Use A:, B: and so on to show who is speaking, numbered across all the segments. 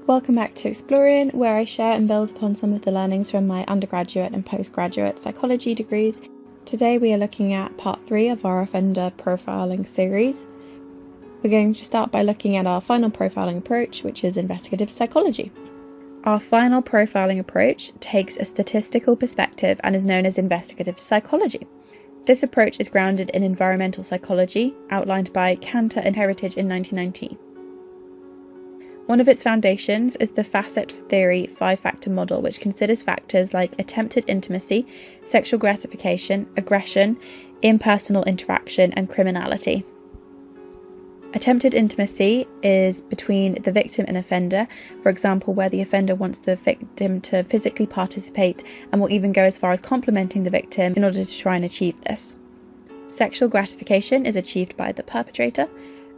A: Welcome back to Explorion, where I share and build upon some of the learnings from my undergraduate and postgraduate psychology degrees. Today we are looking at part 3 of our offender profiling series. We're going to start by looking at our final profiling approach, which is investigative psychology. Our final profiling approach takes a statistical perspective and is known as investigative psychology. This approach is grounded in environmental psychology, outlined by Cantor and Heritage in 1990. One of its foundations is the Facet Theory 5-factor model, which considers factors like attempted intimacy, sexual gratification, aggression, impersonal interaction, and criminality. Attempted intimacy is between the victim and offender, for example, where the offender wants the victim to physically participate and will even go as far as complimenting the victim in order to try and achieve this. Sexual gratification is achieved by the perpetrator.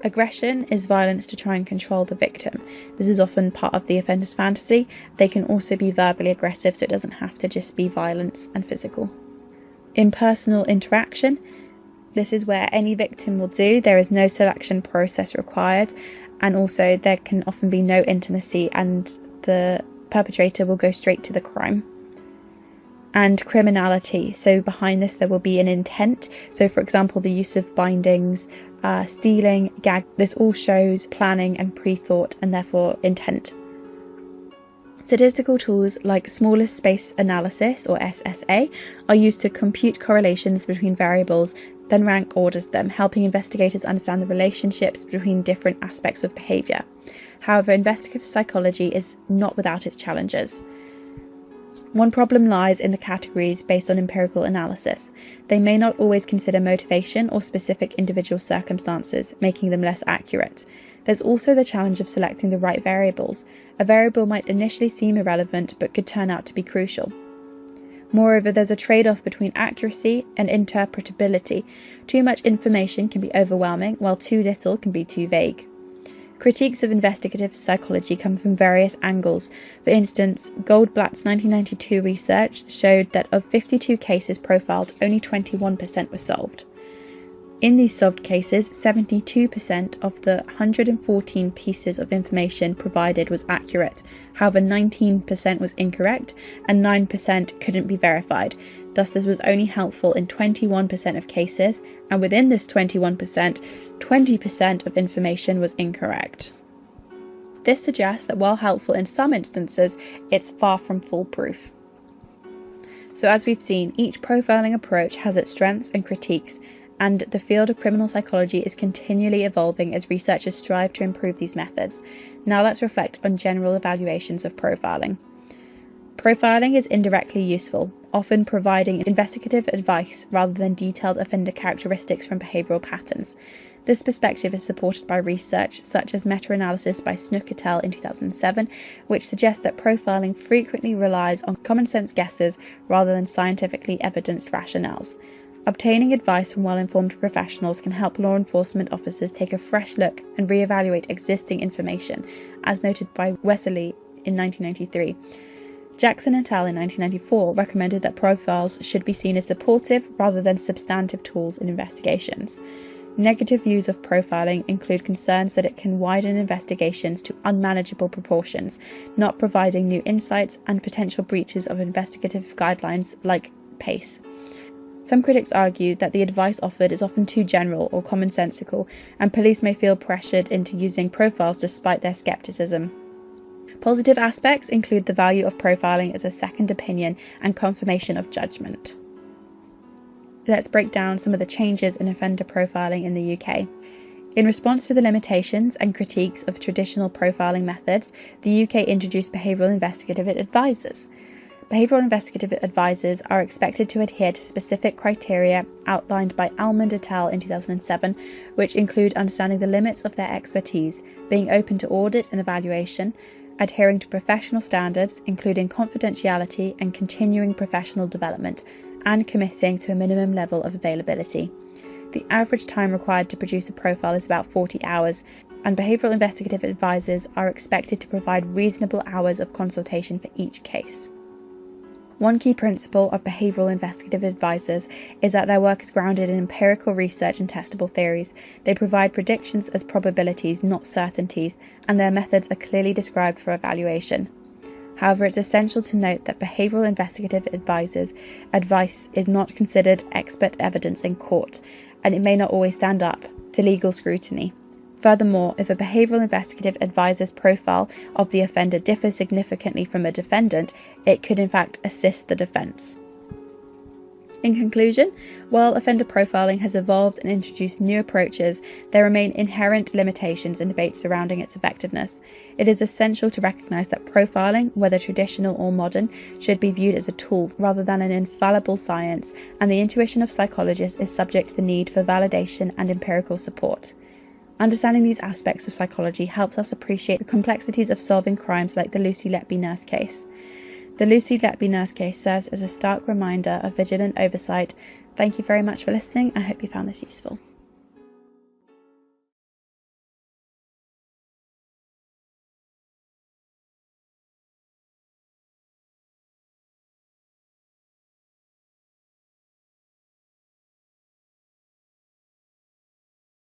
A: Aggression is violence to try and control the victim. This is often part of the offender's fantasy. They can also be verbally aggressive, so it doesn't have to just be violence and physical. Impersonal interaction. This is where any victim will do. There is no selection process required, and also there can often be no intimacy and the perpetrator will go straight to the crime. And criminality. So behind this there will be an intent. So for example, the use of bindings, stealing, gag. This all shows planning and pre-thought and therefore intent. Statistical tools like smallest space analysis, or SSA, are used to compute correlations between variables, then rank orders them, helping investigators understand the relationships between different aspects of behaviour. However, investigative psychology is not without its challenges. One problem lies in the categories based on empirical analysis. They may not always consider motivation or specific individual circumstances, making them less accurate. There's also the challenge of selecting the right variables. A variable might initially seem irrelevant but could turn out to be crucial. Moreover, there's a trade-off between accuracy and interpretability. Too much information can be overwhelming, while too little can be too vague. Critiques of investigative psychology come from various angles. For instance, Goldblatt's 1992 research showed that of 52 cases profiled, only 21% were solved. In these solved cases, 72% of the 114 pieces of information provided was accurate. However, 19% was incorrect and 9% couldn't be verified. Thus, this was only helpful in 21% of cases, and within this 21%, 20% of information was incorrect. This suggests that while helpful in some instances, it's far from foolproof. So as we've seen, each profiling approach has its strengths and critiques, and the field of criminal psychology is continually evolving as researchers strive to improve these methods. Now let's reflect on general evaluations of profiling. Profiling is indirectly useful, often providing investigative advice rather than detailed offender characteristics from behavioural patterns. This perspective is supported by research such as meta-analysis by Snook et al. In 2007, which suggests that profiling frequently relies on common-sense guesses rather than scientifically evidenced rationales. Obtaining advice from well-informed professionals can help law enforcement officers take a fresh look and re-evaluate existing information, as noted by Wesley in 1993. Jackson et al. In 1994 recommended that profiles should be seen as supportive rather than substantive tools in investigations. Negative views of profiling include concerns that it can widen investigations to unmanageable proportions, not providing new insights, and potential breaches of investigative guidelines like PACE. Some critics argue that the advice offered is often too general or commonsensical, and police may feel pressured into using profiles despite their skepticism. Positive aspects include the value of profiling as a second opinion and confirmation of judgment. Let's break down some of the changes in offender profiling in the UK. In response to the limitations and critiques of traditional profiling methods, the UK introduced behavioural investigative advisors. Behavioural investigative advisors are expected to adhere to specific criteria outlined by Almond et al. In 2007, which include understanding the limits of their expertise, being open to audit and evaluation, adhering to professional standards, including confidentiality and continuing professional development, and committing to a minimum level of availability. The average time required to produce a profile is about 40 hours, and behavioural investigative advisors are expected to provide reasonable hours of consultation for each case. One key principle of behavioural investigative advisors is that their work is grounded in empirical research and testable theories. They provide predictions as probabilities, not certainties, and their methods are clearly described for evaluation. However, it's essential to note that behavioural investigative advisors' advice is not considered expert evidence in court, and it may not always stand up to legal scrutiny. Furthermore, if a behavioural investigative advisor's profile of the offender differs significantly from a defendant, it could in fact assist the defence. In conclusion, while offender profiling has evolved and introduced new approaches, there remain inherent limitations and debates surrounding its effectiveness. It is essential to recognise that profiling, whether traditional or modern, should be viewed as a tool rather than an infallible science, and the intuition of psychologists is subject to the need for validation and empirical support. Understanding these aspects of psychology helps us appreciate the complexities of solving crimes like the Lucy Letby nurse case. The Lucy Letby nurse case serves as a stark reminder of vigilant oversight. Thank you very much for listening. I hope you found this useful.